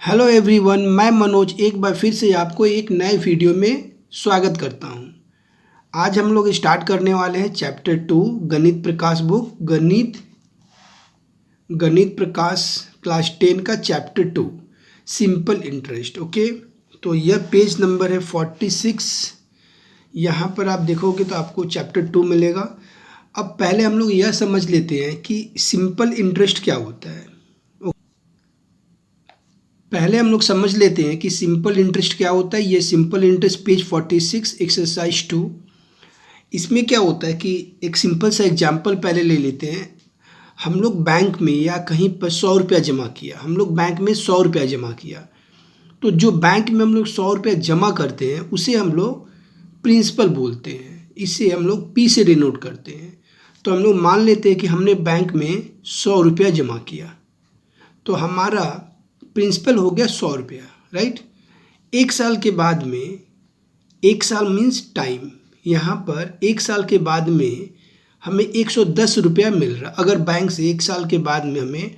Hello everyone, मैं मनोज एक बार फिर से आपको एक नए वीडियो में स्वागत करता हूं। आज हम लोग स्टार्ट करने वाले हैं चैप्टर 2 गणित प्रकाश बुक गणित प्रकाश क्लास 10 का चैप्टर 2 सिंपल इंटरेस्ट। ओके, तो यह पेज नंबर है 46। यहाँ पर आप देखोगे तो आपको चैप्टर 2 मिलेगा। अब पहले हम लोग यह समझ लेते हैं कि सिंपल इंटरेस्ट क्या होता है। पहले हम लोग समझ लेते हैं कि सिंपल इंटरेस्ट क्या होता है। ये सिंपल इंटरेस्ट पेज 46 एक्सरसाइज 2। इसमें क्या होता है कि एक सिंपल सा एग्जांपल पहले ले लेते हैं। हम लोग बैंक में या कहीं पर 100 रुपया जमा किया। हम लोग बैंक में 100 रुपया जमा किया, तो जो बैंक में हम लोग 100 रुपया जमा करते हैं उसे हम लोग प्रिंसिपल बोलते हैं। इसे हम लोग पी से डिनोट करते हैं। तो हम लोग मान लेते हैं कि हमने बैंक में 100 रुपया जमा किया, तो हमारा प्रिंसिपल हो गया 100 रुपया, राइट। एक साल के बाद में, एक साल मीन्स टाइम, यहाँ पर एक साल के बाद में हमें 110 रुपया मिल रहा। अगर बैंक से एक साल के बाद में हमें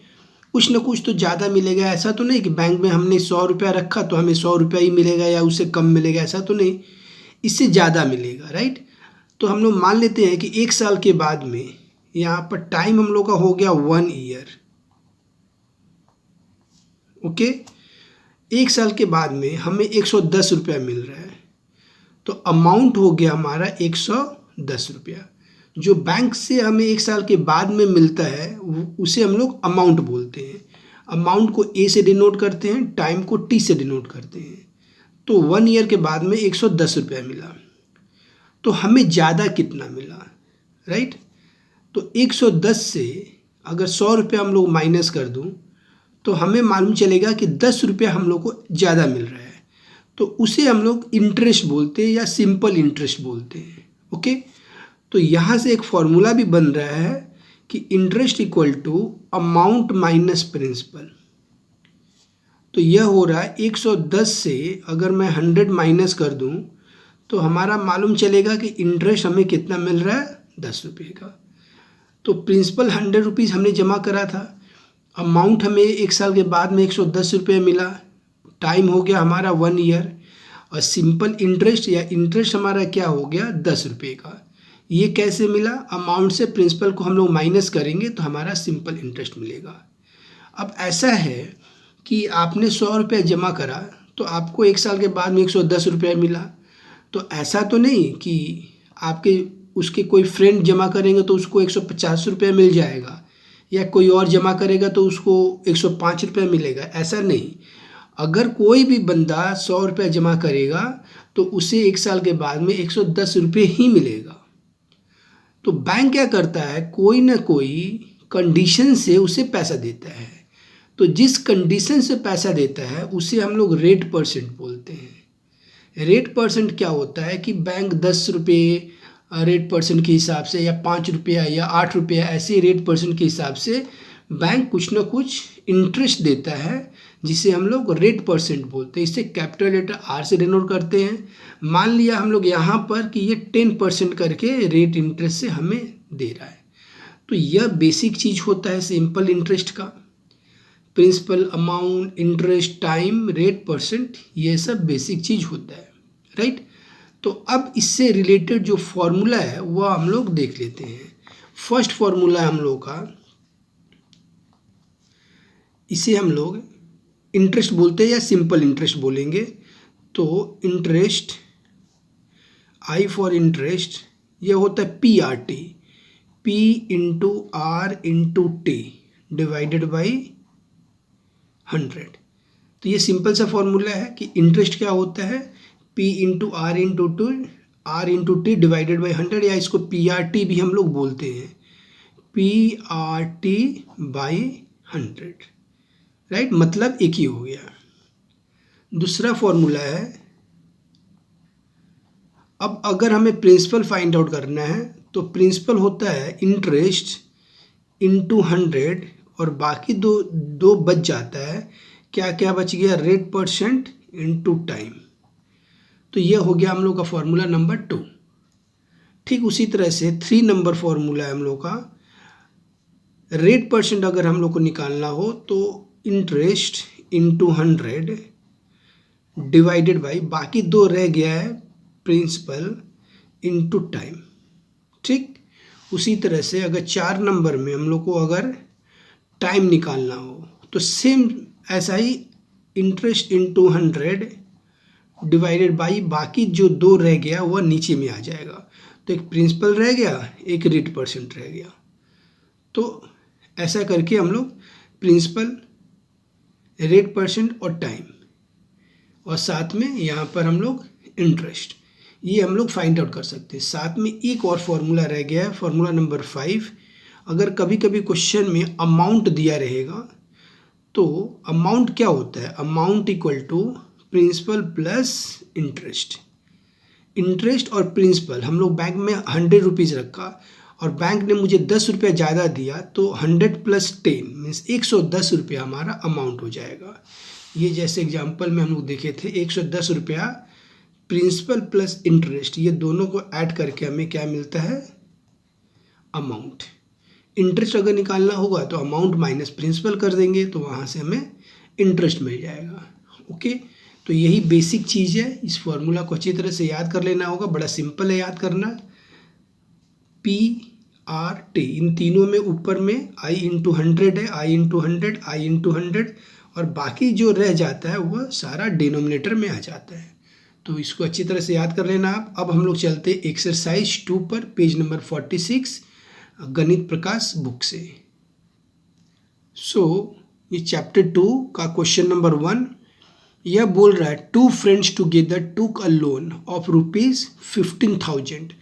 कुछ ना कुछ तो ज़्यादा मिलेगा। ऐसा तो नहीं कि बैंक में हमने 100 रुपया रखा तो हमें 100 रुपया ही मिलेगा या उससे कम मिलेगा, ऐसा तो नहीं, इससे ज़्यादा मिलेगा, राइट। तो हम लोग मान लेते हैं कि एक साल के बाद में यहाँ पर टाइम हम लोग का हो गया 1 ईयर। ओके, एक साल के बाद में हमें 110 रुपया मिल रहा है, तो अमाउंट हो गया हमारा 110 रुपया। जो बैंक से हमें एक साल के बाद में मिलता है उसे हम लोग अमाउंट बोलते हैं। अमाउंट को ए से डिनोट करते हैं, टाइम को टी से डिनोट करते हैं। तो 1 ईयर के बाद में 110 रुपया मिला, तो हमें ज़्यादा कितना मिला, राइट। तो 110 से अगर 100 रुपया हम लोग माइनस कर दूँ तो हमें मालूम चलेगा कि 10 रुपया हम लोग को ज़्यादा मिल रहा है। तो उसे हम लोग इंटरेस्ट बोलते हैं या सिंपल इंटरेस्ट बोलते हैं। ओके, तो यहाँ से एक फॉर्मूला भी बन रहा है कि interest equal to amount minus principal. तो यह हो रहा है 110 से अगर मैं 100 माइनस कर दूँ तो हमारा मालूम चलेगा कि इंटरेस्ट हमें कितना मिल रहा है, 10 रुपये का। तो प्रिंसिपल 100 रुपीज़ हमने जमा करा था, अमाउंट हमें एक साल के बाद में 110 रुपये मिला, टाइम हो गया हमारा 1 ईयर, और सिंपल इंटरेस्ट या इंटरेस्ट हमारा क्या हो गया, 10 रुपये का। ये कैसे मिला, अमाउंट से प्रिंसिपल को हम लोग माइनस करेंगे तो हमारा सिंपल इंटरेस्ट मिलेगा। अब ऐसा है कि आपने 100 रुपये जमा करा तो आपको एक साल के बाद में 110 रुपये मिला। तो ऐसा तो नहीं कि आपके उसके कोई फ्रेंड जमा करेंगे तो उसको 150 रुपये मिल जाएगा, या कोई और जमा करेगा तो उसको 105 रुपये मिलेगा, ऐसा नहीं। अगर कोई भी बंदा 100 रुपये जमा करेगा तो उसे एक साल के बाद में 110 रुपये ही मिलेगा। तो बैंक क्या करता है, कोई ना कोई कंडीशन से उसे पैसा देता है। तो जिस कंडीशन से पैसा देता है उसे हम लोग रेट परसेंट बोलते हैं। रेट परसेंट क्या होता है कि बैंक 10 रुपये रेट परसेंट के हिसाब से, या 5 रुपया या 8 रुपया, ऐसे रेट परसेंट के हिसाब से बैंक कुछ ना कुछ इंटरेस्ट देता है, जिसे हम लोग रेट परसेंट बोलते हैं। इसे कैपिटल लेटर आर से डिनोट करते हैं। मान लिया हम लोग यहाँ पर कि ये 10% करके रेट इंटरेस्ट से हमें दे रहा है। तो यह बेसिक चीज़ होता है सिंपल इंटरेस्ट का। Principal, amount, interest, time, rate percent, ये सब बेसिक चीज़ होता है, राइट। तो अब इससे रिलेटेड जो फॉर्मूला है वह हम लोग देख लेते हैं। फर्स्ट फॉर्मूला है हम लोग का, इसे हम लोग इंटरेस्ट बोलते हैं या सिंपल इंटरेस्ट बोलेंगे। तो इंटरेस्ट, आई फॉर इंटरेस्ट, ये होता है PRT, P into R into T divided by 100। तो ये सिंपल सा फॉर्मूला है कि इंटरेस्ट क्या होता है, P into R into T divided by 100, या इसको PRT भी हम लोग बोलते हैं, PRT बाई 100, राइट। मतलब एक ही हो गया। दूसरा फॉर्मूला है, अब अगर हमें प्रिंसिपल फाइंड आउट करना है तो प्रिंसिपल होता है इंटरेस्ट इंटू 100, और बाकी दो बच जाता है। क्या क्या बच गया, रेट परसेंट इंटू टाइम। तो यह हो गया हम लोग का फॉर्मूला नंबर 2। ठीक उसी तरह से 3 नंबर फॉर्मूला है हम लोग का, रेट परसेंट अगर हम लोग को निकालना हो तो इंटरेस्ट इंटू 100 डिवाइडेड बाई बाकी 2 रह गया है प्रिंसिपल इंटू टाइम। ठीक, उसी तरह से अगर 4 नंबर में हम लोग को अगर टाइम निकालना हो तो सेम ऐसा ही इंटरेस्ट इंटू 100 डिवाइडेड बाई बाकी जो 2 रह गया वह नीचे में आ जाएगा। तो एक प्रिंसिपल रह गया, एक रेट परसेंट रह गया। तो ऐसा करके हम लोग प्रिंसिपल, रेट परसेंट और टाइम, और साथ में यहाँ पर हम लोग इंटरेस्ट, ये हम लोग फाइंड आउट कर सकते हैं। साथ में एक और फॉर्मूला रह गया है, फॉर्मूला नंबर 5। अगर कभी कभी क्वेश्चन में अमाउंट दिया रहेगा तो अमाउंट क्या होता है, amount equal to principal plus interest. Interest और प्रिंसिपल हम लोग बैंक में 100 रुपीज़ रखा और बैंक ने मुझे 10 रुपया ज़्यादा दिया, तो 100 प्लस 10 मीन्स 110 रुपया हमारा अमाउंट हो जाएगा। ये जैसे एग्जांपल में हम लोग देखे थे 110 रुपया प्रिंसिपल प्लस इंटरेस्ट, ये दोनों को ऐड करके हमें क्या मिलता है, अमाउंट। इंटरेस्ट अगर निकालना होगा तो अमाउंट माइनस प्रिंसिपल कर देंगे तो वहाँ से हमें इंटरेस्ट मिल जाएगा। ओके, तो यही बेसिक चीज़ है। इस फॉर्मूला को अच्छी तरह से याद कर लेना होगा, बड़ा सिंपल है याद करना। PRT इन तीनों में ऊपर में I इंटू 100 है, I इंटू 100, I इंटू 100, और बाकी जो रह जाता है वह सारा डिनोमिनेटर में आ जाता है। तो इसको अच्छी तरह से याद कर लेना आप। अब हम लोग चलते एक्सरसाइज 2 पर, पेज नंबर 46, गणित प्रकाश बुक से। ये चैप्टर 2 का क्वेश्चन नंबर 1 यह बोल रहा है, 2 friends together took a loan of ₹15,000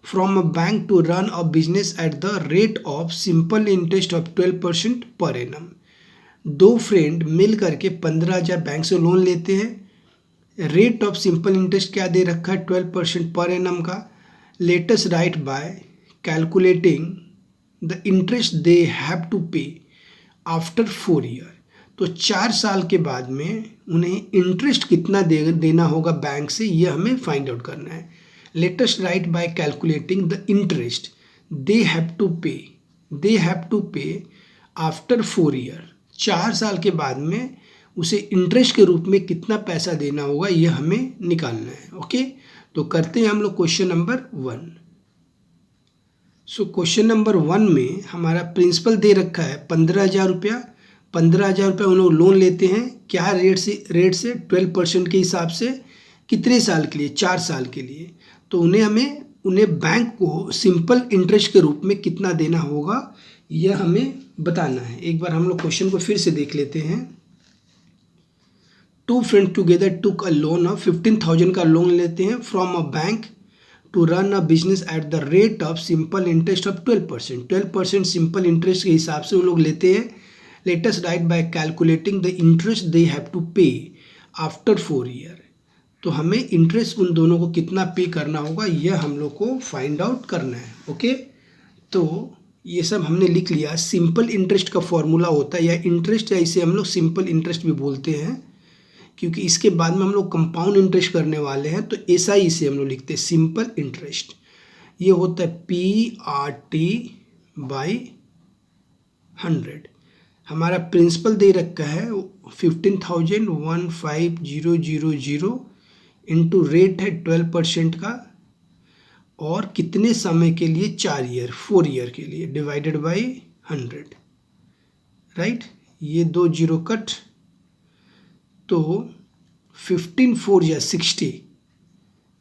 from a bank to run a business at the rate of simple interest of 12% per annum। 2 friend मिल करके 15,000 बैंक से लोन लेते हैं। रेट ऑफ सिंपल इंटरेस्ट क्या दे रखा है, 12% पर एनम का। Let's write by calculating the interest they have to pay after 4 year. तो 4 साल के बाद में उन्हें इंटरेस्ट कितना देना होगा बैंक से, ये हमें फाइंड आउट करना है। Let us write by calculating the interest they have to pay after 4 year। 4 साल के बाद में उसे इंटरेस्ट के रूप में कितना पैसा देना होगा ये हमें निकालना है। ओके, तो करते हैं हम लोग क्वेश्चन नंबर 1। क्वेश्चन नंबर 1 में हमारा प्रिंसिपल दे रखा है 15,000 रुपया। 15,000 रुपया उन लोग लोन लेते हैं, क्या रेट से 12% के हिसाब से। कितने साल के लिए, 4 साल के लिए। तो उन्हें बैंक को सिंपल इंटरेस्ट के रूप में कितना देना होगा यह हमें बताना है। एक बार हम लोग क्वेश्चन को फिर से देख लेते हैं। 2 friends together took a loan of 15,000 का लोन लेते हैं from a bank to run a business at the rate of simple interest of 12%। 12% simple interest के हिसाब से वो लोग लेते हैं। Let us write by calculating the interest they have to pay after 4 year. तो हमें इंटरेस्ट उन दोनों को कितना पे करना होगा यह हम लोग को फाइंड आउट करना है। ओके, तो ये सब हमने लिख लिया। सिंपल इंटरेस्ट का फॉर्मूला होता है, या इंटरेस्ट, या इसे हम लोग सिंपल इंटरेस्ट भी बोलते हैं, क्योंकि इसके बाद में हम लोग कंपाउंड इंटरेस्ट करने वाले हैं, तो ऐसा ही इसे हम लोग लिखते हैं सिंपल इंटरेस्ट। ये होता है PRT बाई 100। हमारा प्रिंसिपल दे रखा है 15,000 इंटू रेट है 12% का, और कितने समय के लिए, 4 ईयर के लिए, डिवाइडेड बाई 100। राइट, ये 2 0 कट, तो 15 4 या 60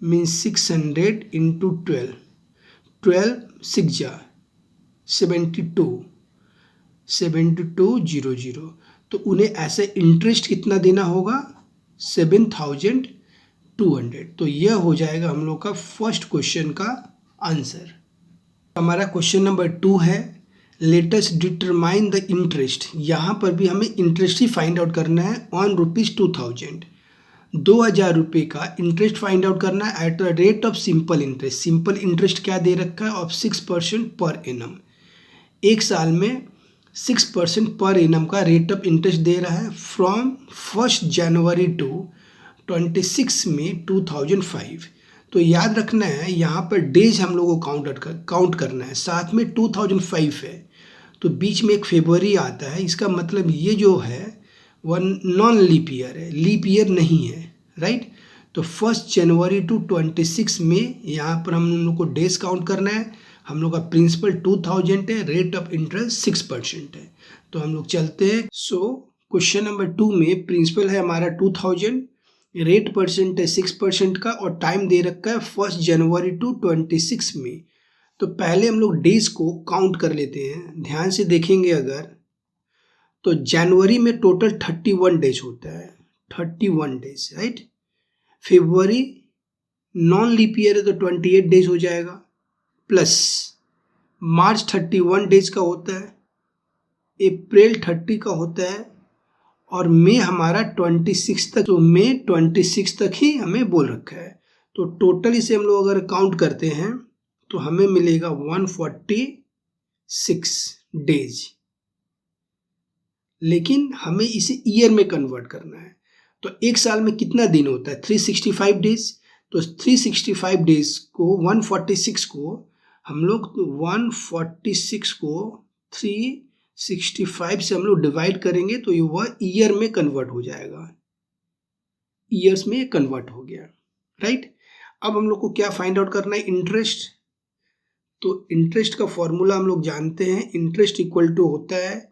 मीन्स 600 इंटू 12 6 जा 7200। तो उन्हें ऐसे इंटरेस्ट कितना देना होगा, 7,200। तो यह हो जाएगा हम लोग का फर्स्ट क्वेश्चन का आंसर। हमारा क्वेश्चन नंबर 2 है, let us determine the interest. यहाँ पर भी हमें इंटरेस्ट ही फाइंड आउट करना है ऑन ₹2,000। 2,000 रुपये का इंटरेस्ट फाइंड आउट करना है eight the rate of simple interest. Simple interest क्या दे रखा है, ऑफ 6% पर एनम। 1 साल में 6% पर एनम का रेट ऑफ इंटरेस्ट दे रहा है फ्रॉम 1 जनवरी टू 26 मई 2005। तो याद रखना है यहाँ पर डेज हम लोगों को काउंट करना है। साथ में 2005 है तो बीच में एक फरवरी आता है, इसका मतलब ये जो है वन नॉन लीप ईयर है, लीप ईयर नहीं है, राइट। तो 1 जनवरी टू 26 में यहाँ पर हम लोग को डेज काउंट करना है। हम लोग का प्रिंसिपल 2000 है, रेट ऑफ इंटरेस्ट 6% है। तो हम लोग चलते हैं। सो क्वेश्चन नंबर 2 में प्रिंसिपल है हमारा 2000, रेट परसेंट है 6% का और टाइम दे रखा है 1 जनवरी टू 26 में। तो पहले हम लोग डेज को काउंट कर लेते हैं। ध्यान से देखेंगे अगर, तो जनवरी में टोटल 31 डेज होता है, 31 डेज, राइट। फरवरी नॉन लीप ईयर है तो 28 डेज हो जाएगा, प्लस मार्च 31 डेज का होता है, अप्रैल 30 का होता है और मई हमारा 26 तक। तो मई 26 तक ही हमें बोल रखा है। तो टोटल इसे हम लोग अगर काउंट करते हैं तो हमें मिलेगा 146 डेज, लेकिन हमें इसे ईयर में कन्वर्ट करना है। तो एक साल में कितना दिन होता है? 365 डेज। तो 365 डेज को 146 को हम लोग 146 को 365 से हम लोग डिवाइड करेंगे तो ये वह ईयर में कन्वर्ट हो जाएगा, ईयर्स में कन्वर्ट हो गया, राइट। अब हम लोग को क्या फाइंड आउट करना है? इंटरेस्ट। तो इंटरेस्ट का फॉर्मूला हम लोग जानते हैं, इंटरेस्ट इक्वल टू होता है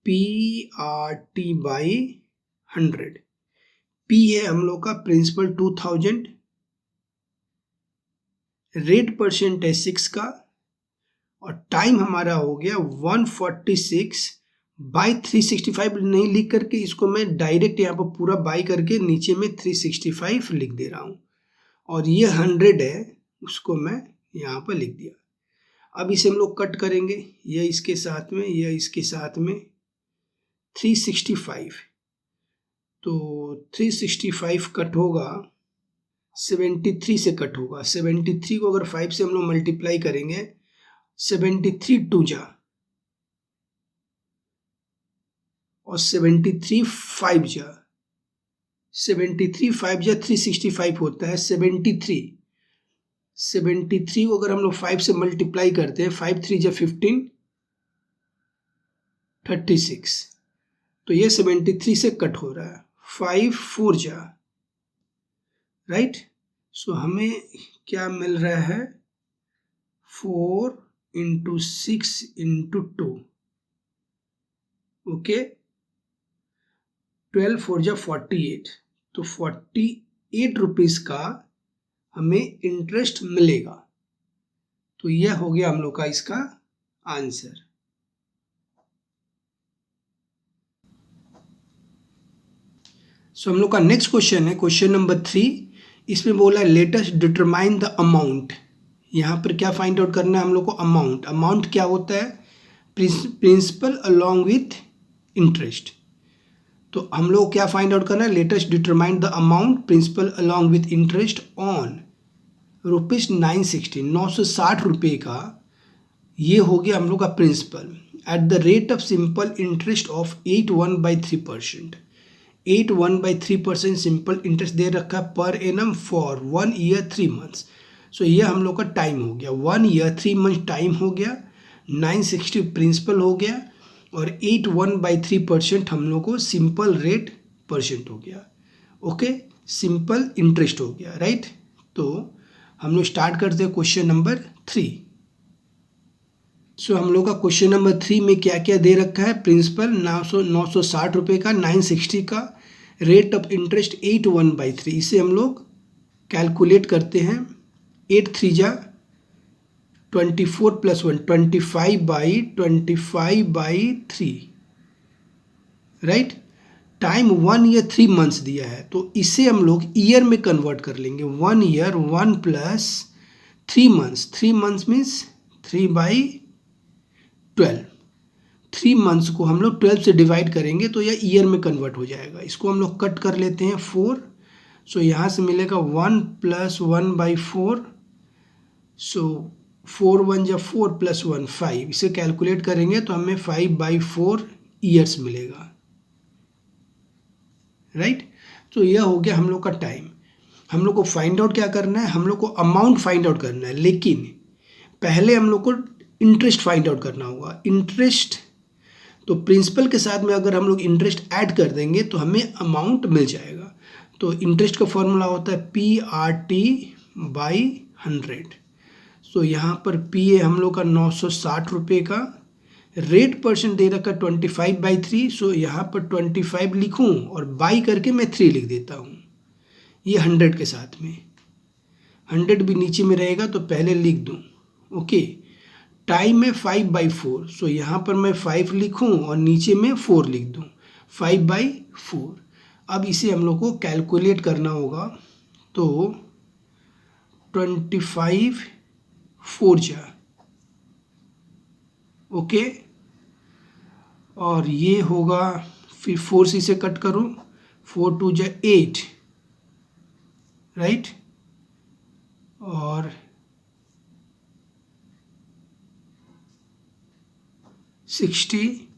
PRT बाई 100। P है हम लोग का प्रिंसिपल 2000, रेट परसेंट है 6 का और टाइम हमारा हो गया 146 बाई 365 नहीं लिख करके इसको मैं डायरेक्ट यहाँ पर पूरा बाई करके नीचे में 365 लिख दे रहा हूँ और ये 100 है उसको मैं यहाँ पर लिख दिया। अब इसे हम लोग कट करेंगे, यह इसके साथ में, यह इसके साथ में 365। तो 365 कट होगा 73 से कट होगा। 73 को अगर 5 से हम लोग मल्टीप्लाई करेंगे, 73 2 जा और 73 5 जा, 73 5 जा 365 होता है। 73 को अगर हम लोग 5 से मल्टीप्लाई करते हैं, 5 3 जा 15 36, तो ये 73 से कट हो रहा है। 5 4 जा, राइट। सो हमें क्या मिल रहा है? 4 × 6 × 2, ओके। 12 4 जा 48, तो 48 रुपीज़ का हमें इंटरेस्ट मिलेगा। तो यह हो गया हम लोग का इसका आंसर। सो हम लोग का नेक्स्ट क्वेश्चन है क्वेश्चन नंबर 3। इसमें बोला है let us determine the amount. यहाँ पर क्या फाइंड आउट करना है हम लोग को? अमाउंट। अमाउंट क्या होता है? Principal along with interest. तो हम लोग क्या फाइंड आउट करना है? Let us determine the amount principal along with interest on ₹960, 960 रुपये का ये हो गया हम लोग का principal at the rate of simple interest of 81/3%। 81/3% simple interest दे रखा है per annum for 1 year 3 months. So ये हम लोग का टाइम हो गया, 1 ईयर 3 मंथ टाइम हो गया, 960 प्रिंसिपल हो गया और 81/3% हम लोग को सिंपल रेट परसेंट हो गया, ओके। सिंपल इंटरेस्ट हो गया, राइट। तो हम लोग स्टार्ट करते हैं क्वेश्चन नंबर 3। सो हम लोग का क्वेश्चन नंबर 3 में क्या क्या दे रखा है? प्रिंसिपल 960 रुपये का, 960 का, रेट ऑफ इंटरेस्ट 81/3। इसे हम लोग कैलकुलेट करते हैं। 8 3 जा 24 + 1 25/3, राइट। टाइम 1 ईयर 3 मंथ्स दिया है तो इसे हम लोग ईयर में कन्वर्ट कर लेंगे। 1 year 1 + 3 months, 3 months means 3/12। 3 months को हम लोग 12 से डिवाइड करेंगे तो यह ईयर में कन्वर्ट हो जाएगा। इसको हम लोग कट कर लेते हैं 4। सो यहाँ से मिलेगा 1 + 1/4। सो 4 1 जा 4 + 1 5। इसे कैलकुलेट करेंगे तो हमें 5/4 ईयर्स मिलेगा, राइट। तो यह हो गया हम लोग का टाइम। हम लोग को फाइंड आउट क्या करना है? हम लोग को अमाउंट फाइंड आउट करना है, लेकिन पहले हम लोग को इंटरेस्ट फाइंड आउट करना होगा। इंटरेस्ट तो प्रिंसिपल के साथ में अगर हम लोग इंटरेस्ट ऐड कर देंगे तो हमें अमाउंट मिल जाएगा। तो इंटरेस्ट का फॉर्मूला होता है PRT/100। सो यहाँ पर पी है हम लोग का 960 रुपये का, रेट परसेंट दे रखा 25/3। सो यहाँ पर 25 लिखूँ और बाई करके मैं 3 लिख देता हूँ, ये 100 के साथ में। 100 भी नीचे में रहेगा तो पहले लिख दूँ, ओके। टाइम है 5/4। सो यहाँ पर मैं 5 लिखूँ और नीचे में 4 लिख दूँ, 5/4। अब इसे हम लोग को कैलकुलेट करना होगा। तो 25 4 जा, ओके। और ये होगा, फिर 4 से इसे कट करो, 4 2 जा 8, राइट। और 60,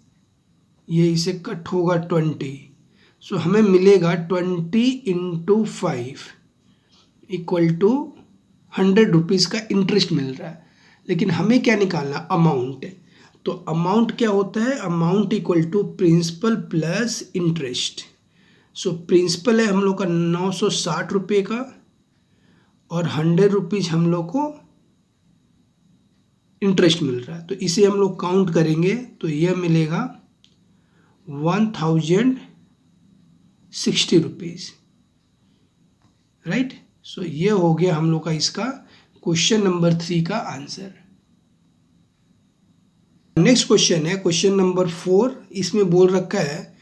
ये इसे कट होगा 20। सो हमें मिलेगा 20 × 5 इक्वल टू 100 रुपीज़ का इंटरेस्ट मिल रहा है। लेकिन हमें क्या निकालना, अमाउंट। तो अमाउंट क्या होता है, amount equal to principal plus interest. So principal है हम लोग का 960 रुपये का और 100 रुपीज़ हम लोग को इंटरेस्ट मिल रहा है। तो इसे हम लोग काउंट करेंगे तो यह मिलेगा 1060 रुपीज़, राइट। सो ये हो गया हम लोग का इसका क्वेश्चन नंबर 3 का आंसर। नेक्स्ट क्वेश्चन है क्वेश्चन नंबर 4। इसमें बोल रखा है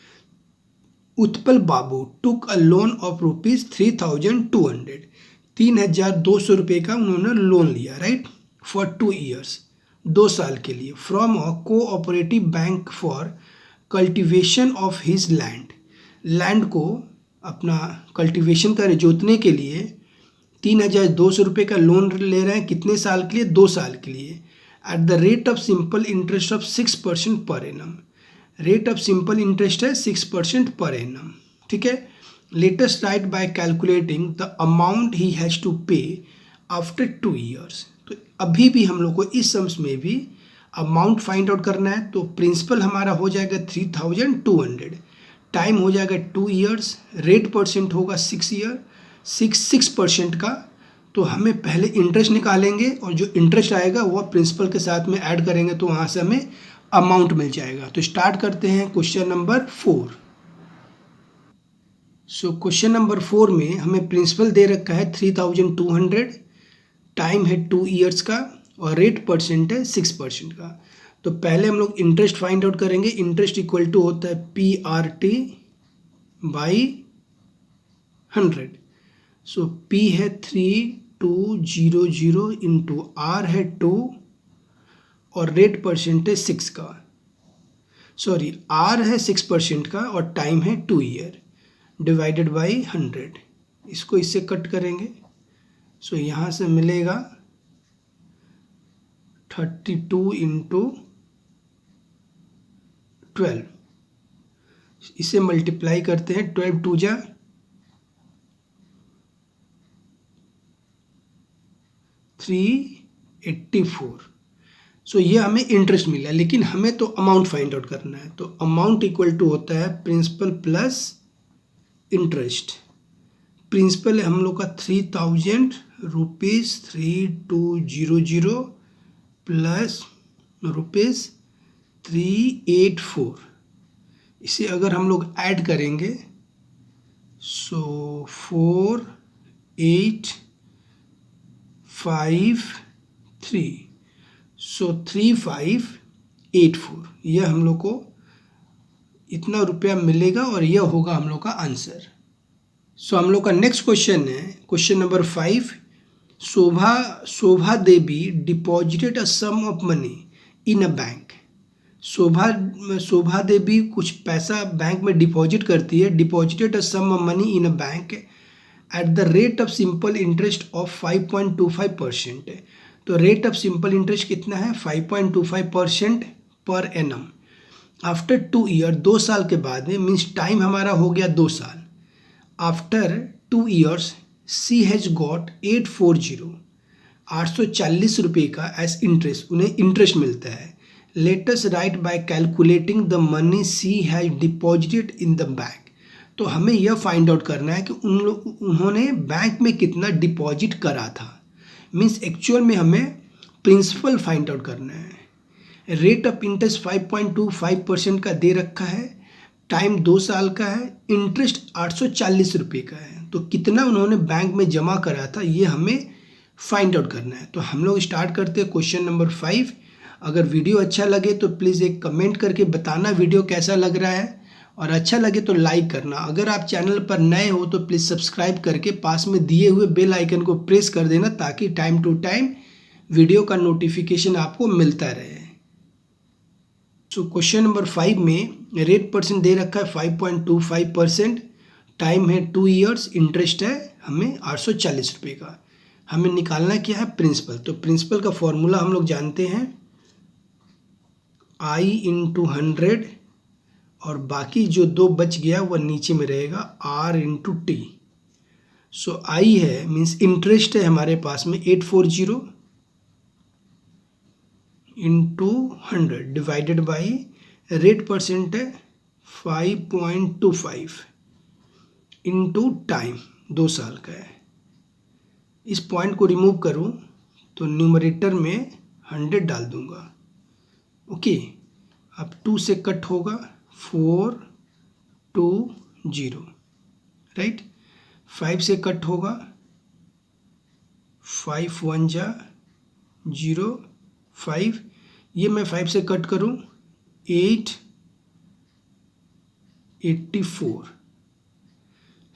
उत्पल बाबू टुक अ लोन ऑफ ₹3200, 3200 रुपये का उन्होंने लोन लिया, राइट, फॉर 2 years, 2 साल के लिए, from a cooperative bank for cultivation of his land. Land को अपना कल्टिवेशन कर जोतने के लिए 3200 रुपये का लोन ले रहे हैं। कितने साल के लिए, 2 साल के लिए, at the rate of simple interest of 6% per annum. Rate of simple interest है 6% पर एनम, ठीक है। Let us write by calculating the amount he has to pay after 2 years। तो अभी भी हम लोग को इस सम्स में भी अमाउंट फाइंड आउट करना है। तो प्रिंसिपल हमारा हो जाएगा 3200, टाइम हो जाएगा 2 years, रेट परसेंट होगा 6% का। तो हमें पहले इंटरेस्ट निकालेंगे और जो इंटरेस्ट आएगा वह प्रिंसिपल के साथ में ऐड करेंगे तो वहाँ से हमें अमाउंट मिल जाएगा। तो स्टार्ट करते हैं question number 4। So question number 4 में हमें प्रिंसिपल दे रखा है 3200, टाइम है 2 years का और रेट परसेंट है 6% का। तो पहले हम लोग इंटरेस्ट फाइंड आउट करेंगे। इंटरेस्ट इक्वल टू होता है PRT/100। सो P है 3200 इंटू R है 2 और रेट परसेंट है 6 का, सॉरी R है 6% का और टाइम है 2 year, डिवाइडेड बाई 100। इसको इससे कट करेंगे। सो यहाँ से मिलेगा 32 × 12। इसे मल्टीप्लाई करते हैं, 12 2 जा 384। सो ये हमें इंटरेस्ट मिला, लेकिन हमें तो अमाउंट फाइंड आउट करना है। तो अमाउंट इक्वल टू होता है प्रिंसिपल प्लस इंटरेस्ट। प्रिंसिपल है हम लोग का 3000 रुपीज़ 3200 प्लस रुपीज़ 384। इसे अगर हम लोग ऐड करेंगे सो 4853, सो 3584, यह हम लोग को इतना रुपया मिलेगा और यह होगा हम लोग का आंसर। सो हम लोग का नेक्स्ट क्वेश्चन है question number 5। Shobha Devi deposited a sum of money in a bank. Shobha Devi कुछ पैसा बैंक में डिपॉजिट करती है। Deposited a sum of money in a bank at the rate of simple interest of 5.25%। तो रेट ऑफ सिंपल इंटरेस्ट कितना है, 5.25% per annum. After 2 year, 2 साल के बाद में, मीन्स टाइम हमारा हो गया 2 साल। After 2 years she has got 840 रुपये का एज इंटरेस्ट, उन्हें इंटरेस्ट मिलता है। Let us write by calculating the money she has deposited in the bank. तो हमें यह फाइंड आउट करना है कि उन्होंने बैंक में कितना डिपॉजिट करा था, मीन्स एक्चुअल में हमें प्रिंसिपल फाइंड आउट करना है। रेट ऑफ इंटरेस्ट 5.25% का दे रखा है, टाइम 2 साल का है, इंटरेस्ट 840 रुपये का है। तो कितना उन्होंने बैंक में जमा करा था ये हमें फाइंड आउट करना है। तो हम लोग स्टार्ट करते हैं क्वेश्चन नंबर 5। अगर वीडियो अच्छा लगे तो प्लीज़ एक कमेंट करके बताना वीडियो कैसा लग रहा है, और अच्छा लगे तो लाइक करना। अगर आप चैनल पर नए हो तो प्लीज़ सब्सक्राइब करके पास में दिए हुए बेल आइकन को प्रेस कर देना, ताकि टाइम टू टाइम वीडियो का नोटिफिकेशन आपको मिलता रहे। सो क्वेश्चन नंबर 5 में रेट परसेंट दे रखा है 5.25%, टाइम है 2 ईयर्स, इंटरेस्ट है हमें 840 रुपये का। हमें निकालना क्या है, प्रिंसिपल। तो प्रिंसिपल का फॉर्मूला हम लोग जानते हैं, I इंटू 100, और बाकी जो 2 बच गया वह नीचे में रहेगा R into T. So I है मीन्स इंटरेस्ट है हमारे पास में 840 into 100 divided by rate percent है 5.25 इंटू टाइम 2 साल का है। इस पॉइंट को रिमूव करूं तो न्यूमरेटर में 100 डाल दूंगा। ओके, अब 2 से कट होगा 420, राइट। 5 से कट होगा 5 1 जा 0 5, ये मैं 5 से कट करूं 884,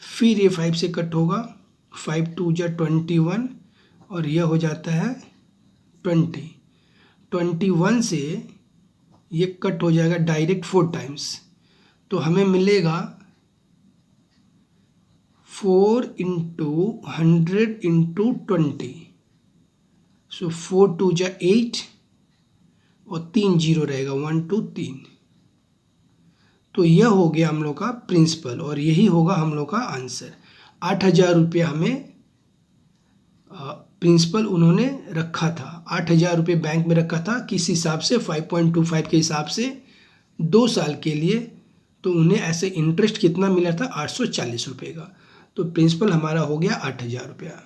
फिर ये 5 से कट होगा 5 2 जा 21, और यह हो जाता है 20। 21 से ये कट हो जाएगा डायरेक्ट 4 टाइम्स, तो हमें मिलेगा 4 इंटू 100 इंटू 20। सो 4 2 जा 8, और 3 जीरो रहेगा 1 2 3। तो यह हो गया हम लोग का प्रिंसिपल, और यही होगा हम लोग का आंसर। 8,000 रुपया हमें प्रिंसिपल उन्होंने रखा था। 8,000 रुपये बैंक में रखा था, किस हिसाब से, 5.25 के हिसाब से 2 साल के लिए। तो उन्हें ऐसे इंटरेस्ट कितना मिला था, 840 रुपये का। तो प्रिंसिपल हमारा हो गया 8,000 रुपया।